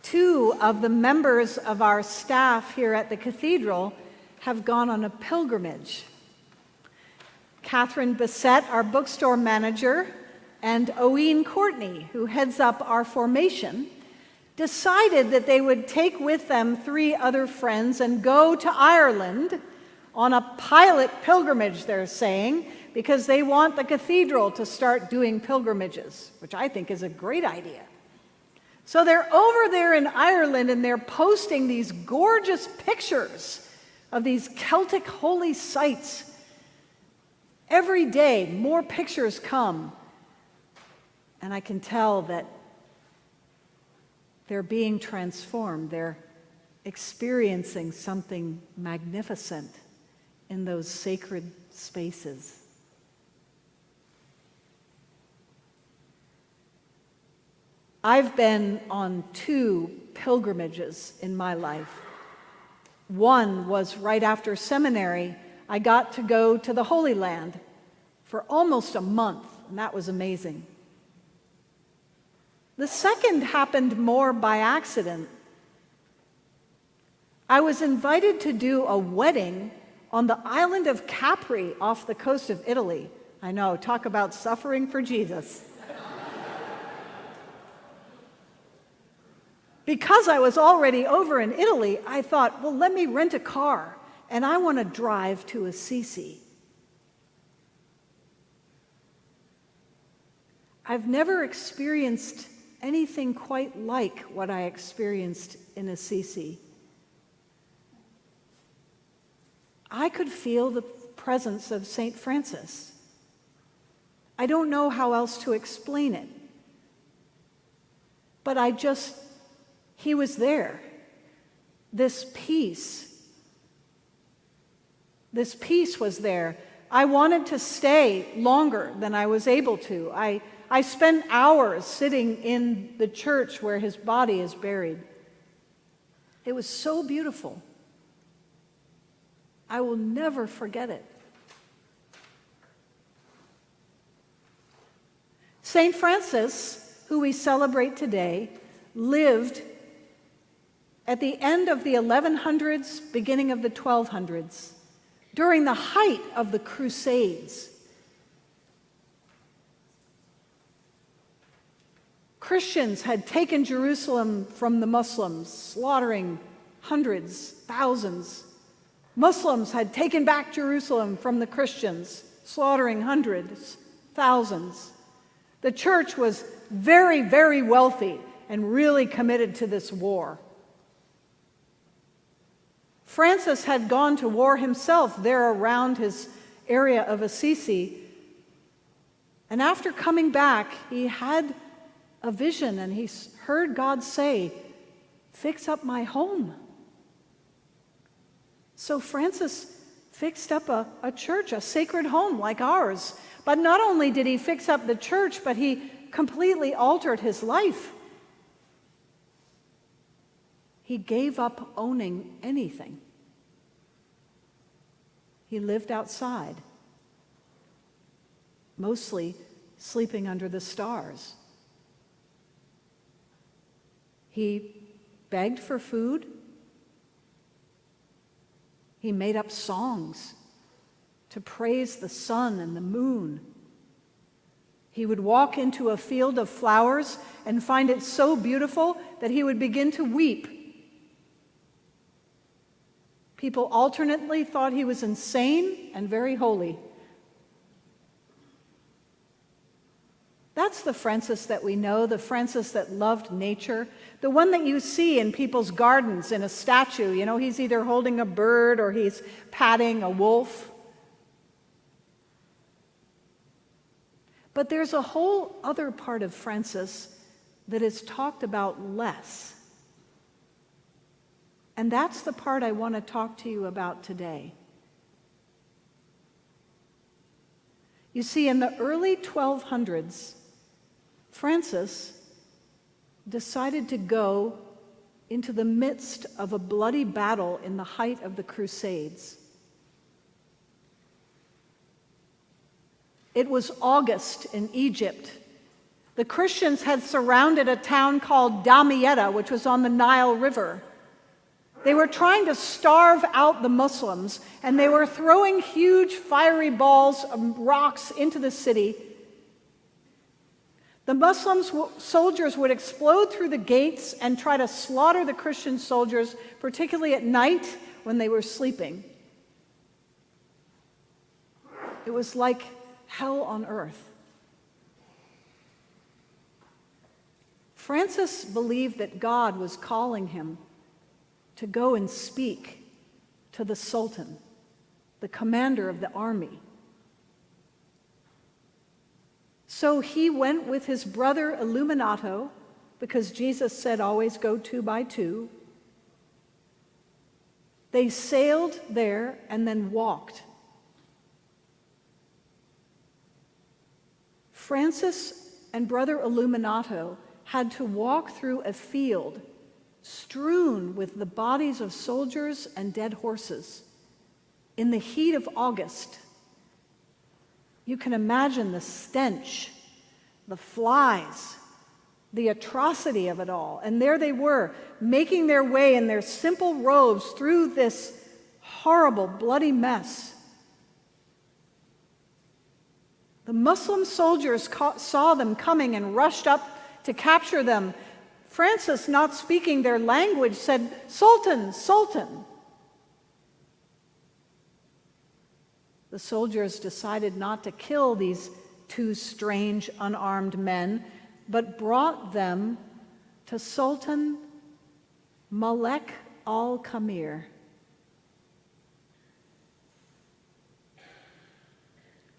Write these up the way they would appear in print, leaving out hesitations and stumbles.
2 of the members of our staff here at the cathedral have gone on a pilgrimage. Catherine Bissett, our bookstore manager, and Owen Courtney, who heads up our formation, decided that they would take with them 3 other friends and go to Ireland on a pilot pilgrimage, they're saying, because they want the cathedral to start doing pilgrimages, which I think is a great idea. So they're over there in Ireland and they're posting these gorgeous pictures of these Celtic holy sites. Every day, more pictures come. And I can tell that they're being transformed. They're experiencing something magnificent in those sacred spaces. I've been on 2 pilgrimages in my life. One was right after seminary. I got to go to the Holy Land for almost a month, and that was amazing. The second happened more by accident. I was invited to do a wedding on the island of Capri off the coast of Italy. I know, talk about suffering for Jesus. Because I was already over in Italy, I thought, well, let me rent a car, and I want to drive to Assisi. I've never experienced anything quite like what I experienced in Assisi. I could feel the presence of St. Francis. I don't know how else to explain it. But he was there. This peace was there. I wanted to stay longer than I was able to. I spent hours sitting in the church where his body is buried. It was so beautiful. I will never forget it. St. Francis, who we celebrate today, lived at the end of the 1100s, beginning of the 1200s, during the height of the Crusades. Christians had taken Jerusalem from the Muslims, slaughtering hundreds, thousands. Muslims had taken back Jerusalem from the Christians, slaughtering hundreds, thousands. The church was very, very wealthy and really committed to this war. Francis had gone to war himself there around his area of Assisi. And after coming back, he had a vision and he heard God say, "Fix up my home." So Francis fixed up a church, a sacred home like ours. But not only did he fix up the church, but he completely altered his life. He gave up owning anything. He lived outside, mostly sleeping under the stars. He begged for food. He made up songs to praise the sun and the moon. He would walk into a field of flowers and find it so beautiful that he would begin to weep. People alternately thought he was insane and very holy. That's the Francis that we know, the Francis that loved nature, the one that you see in people's gardens in a statue. You know, he's either holding a bird or he's patting a wolf. But there's a whole other part of Francis that is talked about less. And that's the part I want to talk to you about today. You see, in the early 1200s, Francis decided to go into the midst of a bloody battle in the height of the Crusades. It was August in Egypt, The Christians had surrounded a town called Damietta, which was on the Nile River. They were trying to starve out the Muslims, and they were throwing huge fiery balls of rocks into the city. The Muslim soldiers would explode through the gates and try to slaughter the Christian soldiers, particularly at night when they were sleeping. It was like hell on earth. Francis believed that God was calling him to go and speak to the Sultan, the commander of the army. So he went with his brother Illuminato, because Jesus said always go 2 by 2. They sailed there and then walked. Francis and brother Illuminato had to walk through a field strewn with the bodies of soldiers and dead horses in the heat of August. You can imagine the stench, the flies, the atrocity of it all. And there they were, making their way in their simple robes through this horrible, bloody mess. The Muslim soldiers saw them coming and rushed up to capture them. Francis, not speaking their language, said, "Sultan, Sultan." The soldiers decided not to kill these 2 strange, unarmed men, but brought them to Sultan Malek al-Kamir.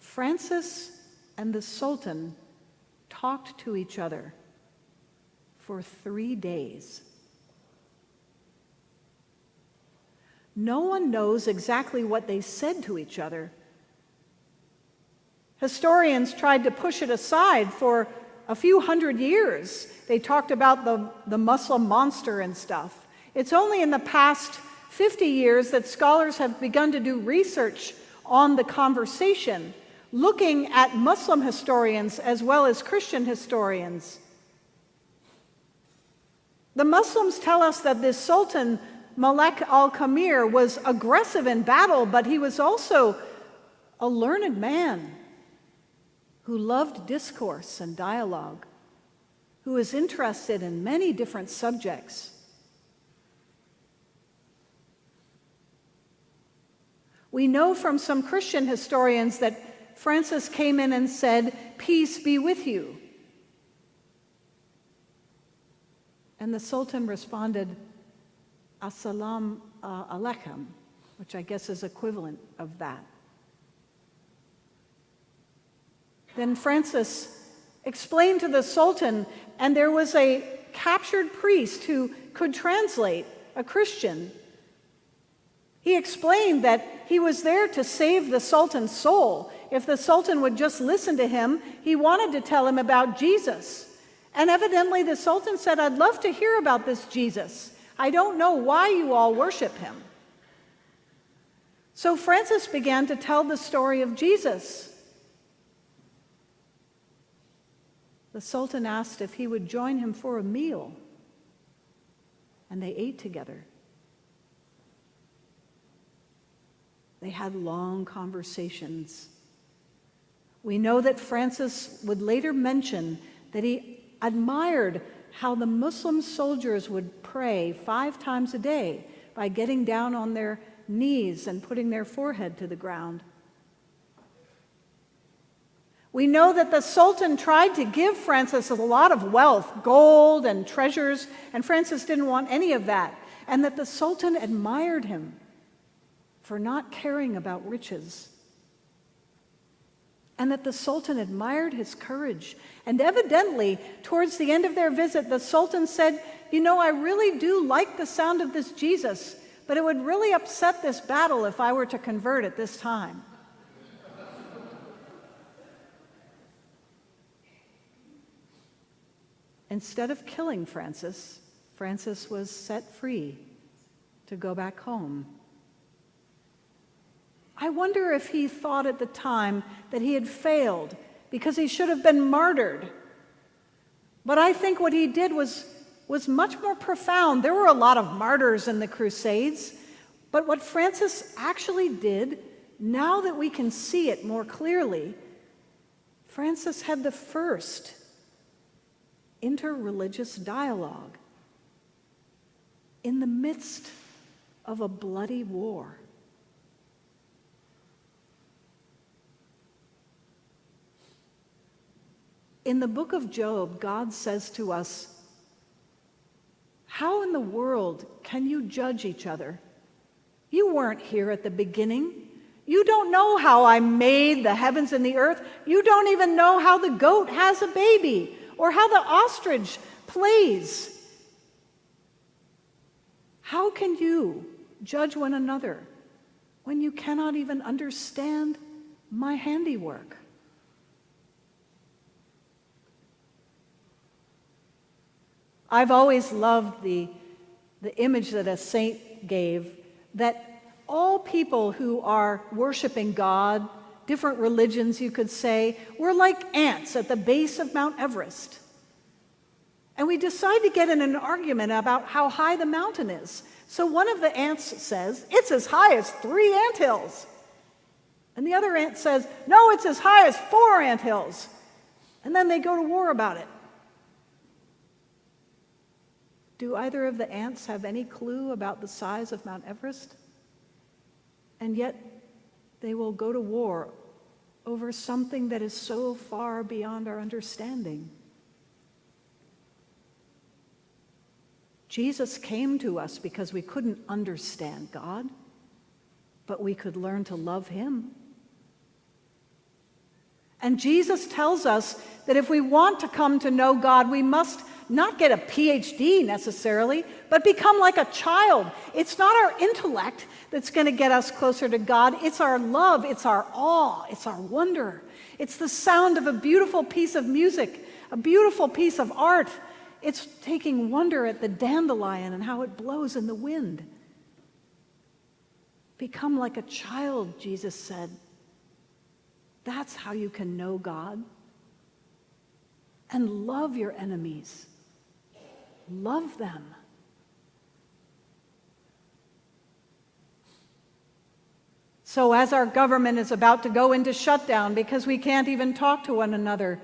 Francis and the Sultan talked to each other for 3 days. No one knows exactly what they said to each other. Historians tried to push it aside for a few hundred years. They talked about the Muslim monster and stuff. It's only in the past 50 years that scholars have begun to do research on the conversation, looking at Muslim historians as well as Christian historians. The Muslims tell us that this Sultan Malek al-Kamir was aggressive in battle, but he was also a learned man who loved discourse and dialogue, who was interested in many different subjects. We know from some Christian historians that Francis came in and said, "Peace be with you." And the Sultan responded, "Assalamu alaikum," which I guess is equivalent of that. Then Francis explained to the Sultan, and there was a captured priest who could translate, a Christian. He explained that he was there to save the Sultan's soul. If the Sultan would just listen to him, he wanted to tell him about Jesus. And evidently the Sultan said, "I'd love to hear about this Jesus. I don't know why you all worship him." So Francis began to tell the story of Jesus. The Sultan asked if he would join him for a meal, and they ate together. They had long conversations. We know that Francis would later mention that he admired how the Muslim soldiers would pray 5 times a day by getting down on their knees and putting their forehead to the ground. We know that the Sultan tried to give Francis a lot of wealth, gold and treasures, and Francis didn't want any of that, and that the Sultan admired him for not caring about riches, and that the Sultan admired his courage. And evidently, towards the end of their visit, the Sultan said, "You know, I really do like the sound of this Jesus, but it would really upset this battle if I were to convert at this time." Instead of killing Francis, Francis was set free to go back home. I wonder if he thought at the time that he had failed because he should have been martyred. But I think what he did was much more profound. There were a lot of martyrs in the Crusades, but what Francis actually did, now that we can see it more clearly, Francis had the first interreligious dialogue in the midst of a bloody war. In the book of Job, God says to us, "How in the world can you judge each other? You weren't here at the beginning. You don't know how I made the heavens and the earth. You don't even know how the goat has a baby or how the ostrich plays. How can you judge one another when you cannot even understand my handiwork?" I've always loved the image that a saint gave, that all people who are worshiping God, different religions you could say, we're like ants at the base of Mount Everest. And we decide to get in an argument about how high the mountain is. So one of the ants says, "It's as high as 3 anthills." And the other ant says, "No, it's as high as 4 anthills." And then they go to war about it. Do either of the ants have any clue about the size of Mount Everest? And yet they will go to war over something that is so far beyond our understanding. Jesus came to us because we couldn't understand God, but we could learn to love him. And Jesus tells us that if we want to come to know God, we must not get a PhD necessarily, but become like a child. It's not our intellect that's going to get us closer to God. It's our love, it's our awe, it's our wonder. It's the sound of a beautiful piece of music, a beautiful piece of art. It's taking wonder at the dandelion and how it blows in the wind. Become like a child, Jesus said. That's how you can know God. And love your enemies. Love them. So as our government is about to go into shutdown because we can't even talk to one another,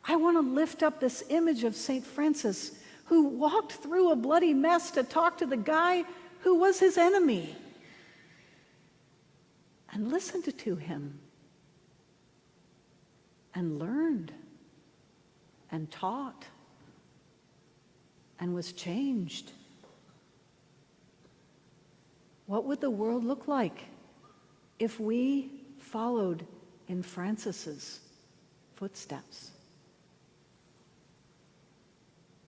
I want to lift up this image of St. Francis, who walked through a bloody mess to talk to the guy who was his enemy, and listened to him, and learned, and taught, and was changed. What would the world look like if we followed in Francis's footsteps?